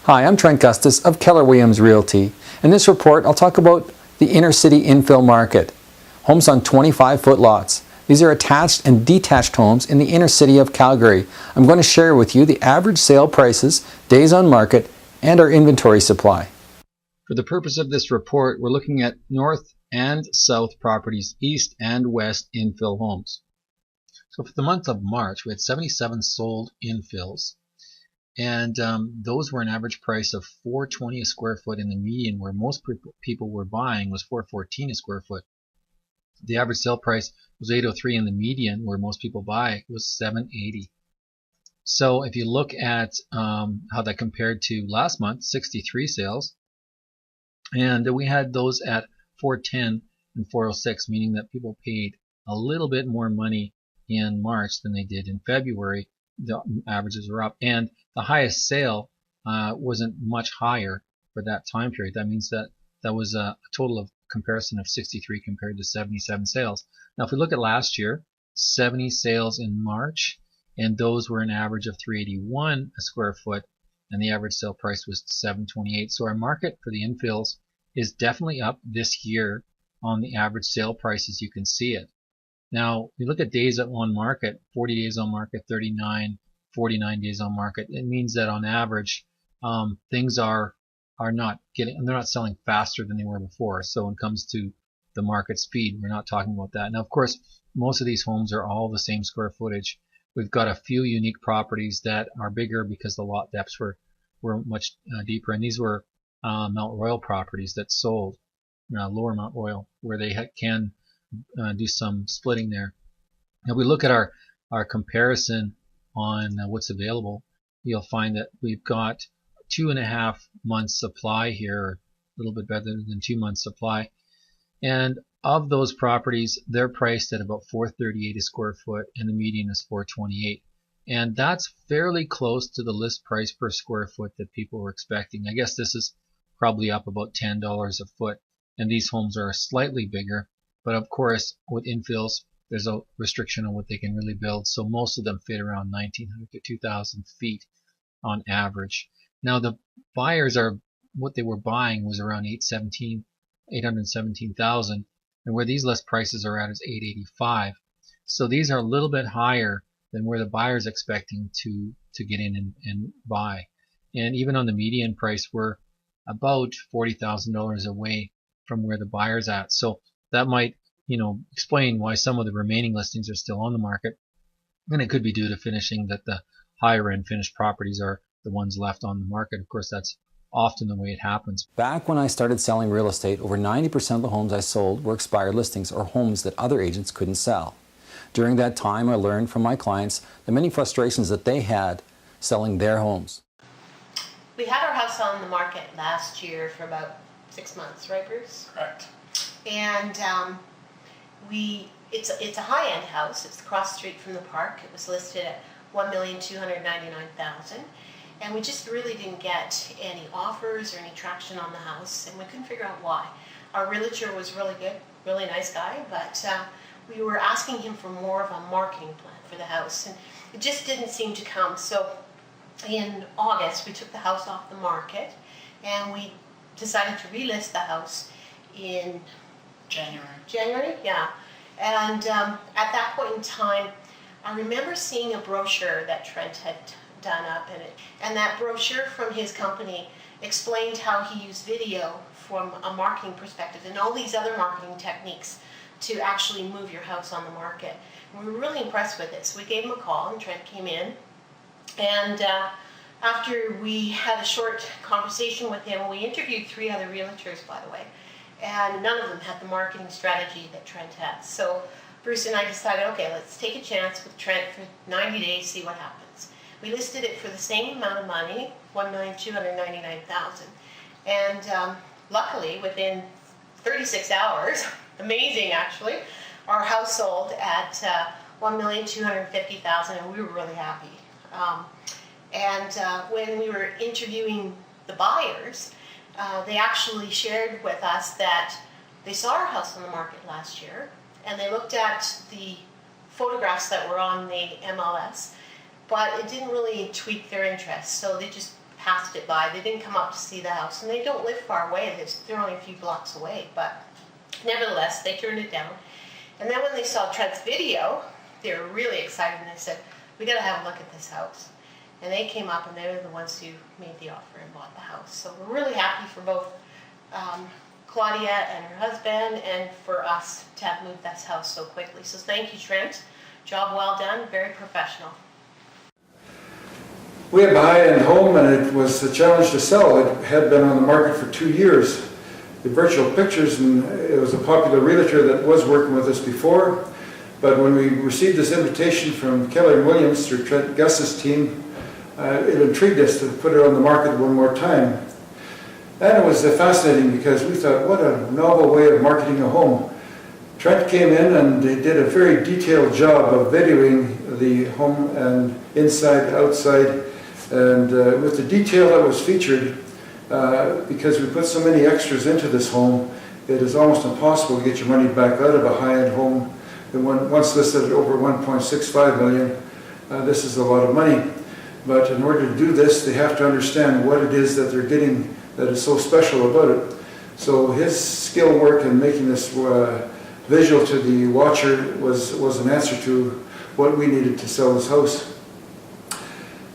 Hi, I'm Trent Gustus of Keller Williams Realty. In this report, I'll talk about the inner city infill market. Homes on 25-foot lots. These are attached and detached homes in the inner city of Calgary. I'm going to share with you the average sale prices, days on market, and our inventory supply. For the purpose of this report, we're looking at north and south properties, east and west infill homes. So for the month of March, we had 77 sold infills. And those were an average price of $420 a square foot in the median, where most people were buying was $414 a square foot. The average sale price was $803 in the median, where most people buy was $780. So if you look at how that compared to last month, 63 sales, and we had those at $410 and $406, meaning that people paid a little bit more money in March than they did in February. The averages were up, and the highest sale wasn't much higher for that time period. That means that was a total of comparison of 63 compared to 77 sales. Now if we look at last year, 70 sales in March, and those were an average of $381 a square foot, and the average sale price was $728. So our market for the infills is definitely up this year on the average sale prices. You can see it. Now, we look at days on market, 40 days on market, 39, 49 days on market. It means that on average, things are not getting, they're not selling faster than they were before. So when it comes to the market speed, we're not talking about that. Now, of course, most of these homes are all the same square footage. We've got a few unique properties that are bigger because the lot depths were much deeper. And these were Mount Royal properties that sold, lower Mount Royal, where they can do some splitting there. Now we look at our comparison on what's available. You'll find that we've got 2.5 months supply here, a little bit better than 2 months supply. And of those properties, they're priced at about $438 a square foot, and the median is $428. And that's fairly close to the list price per square foot that people were expecting. I guess this is probably up about $10 a foot, and these homes are slightly bigger. But of course, with infills, there's a restriction on what they can really build. So most of them fit around 1,900 to 2,000 feet on average. Now the buyers what they were buying was around 817,000, and where these list prices are at is 885. So these are a little bit higher than where the buyer's expecting to get in and buy. And even on the median price, we're about $40,000 away from where the buyer's at. So that might, explain why some of the remaining listings are still on the market. And it could be due to finishing, that the higher end finished properties are the ones left on the market. Of course, that's often the way it happens. Back when I started selling real estate, over 90% of the homes I sold were expired listings or homes that other agents couldn't sell. During that time, I learned from my clients the many frustrations that they had selling their homes. We had our house on the market last year for about 6 months, right, Bruce? Correct. And it's a high-end house. It's across the street from the park. It was listed at $1,299,000, and we just really didn't get any offers or any traction on the house, and we couldn't figure out why. Our realtor was really good, really nice guy, but we were asking him for more of a marketing plan for the house, and it just didn't seem to come. So in August, we took the house off the market, and we decided to relist the house in January, yeah. And at that point in time, I remember seeing a brochure that Trent had done up in it. And that brochure from his company explained how he used video from a marketing perspective and all these other marketing techniques to actually move your house on the market. And we were really impressed with it. So we gave him a call, and Trent came in. And after we had a short conversation with him, we interviewed 3 other realtors, by the way. And none of them had the marketing strategy that Trent has. So Bruce and I decided, okay, let's take a chance with Trent for 90 days, see what happens. We listed it for the same amount of money, $1,299,000. And luckily, within 36 hours, amazing actually, our house sold at $1,250,000, and we were really happy. When we were interviewing the buyers, they actually shared with us that they saw our house on the market last year, and they looked at the photographs that were on the MLS, but it didn't really tweak their interest. So they just passed it by. They didn't come up to see the house, and they don't live far away. They're only a few blocks away, but nevertheless, they turned it down. And then when they saw Trent's video, they were really excited, and they said, we got to have a look at this house. And they came up, and they were the ones who made the offer and bought the house. So we're really happy for both Claudia and her husband, and for us to have moved this house so quickly. So thank you, Trent. Job well done, very professional. We have a high-end home, and it was a challenge to sell. It had been on the market for 2 years. The virtual pictures, and it was a popular realtor that was working with us before. But when we received this invitation from Keller & Williams through Trent Gustus' team, it intrigued us to put it on the market one more time. And it was fascinating because we thought, what a novel way of marketing a home. Trent came in and they did a very detailed job of videoing the home and inside, outside, and with the detail that was featured, because we put so many extras into this home, it is almost impossible to get your money back out of a high-end home. The one once listed at over $1.65 million, this is a lot of money. But in order to do this, they have to understand what it is that they're getting that is so special about it. So his skill work in making this visual to the watcher was an answer to what we needed to sell this house.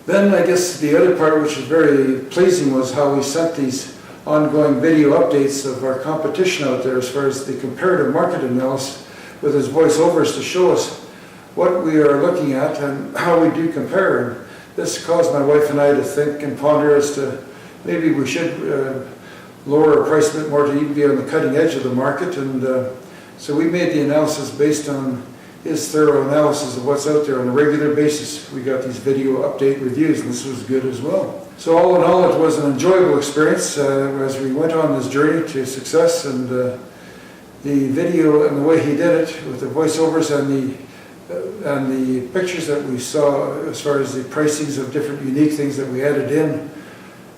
Then I guess the other part which was very pleasing was how we sent these ongoing video updates of our competition out there as far as the comparative market analysis with his voiceovers to show us what we are looking at and how we do compare. This caused my wife and I to think and ponder as to maybe we should lower our price a bit more to even be on the cutting edge of the market. And so we made the analysis based on his thorough analysis of what's out there on a regular basis. We got these video update reviews, and this was good as well. So all in all, it was an enjoyable experience as we went on this journey to success. And the video and the way he did it with the voiceovers and the pictures that we saw as far as the pricings of different unique things that we added in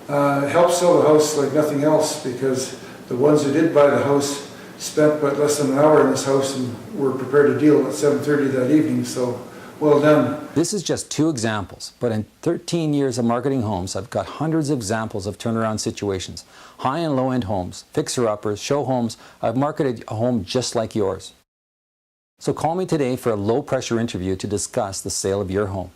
helped sell the house like nothing else, because the ones who did buy the house spent but less than an hour in this house and were prepared to deal at 7:30 that evening, so well done. This is just 2 examples, but in 13 years of marketing homes, I've got hundreds of examples of turnaround situations. High and low-end homes, fixer-uppers, show homes. I've marketed a home just like yours. So call me today for a low-pressure interview to discuss the sale of your home.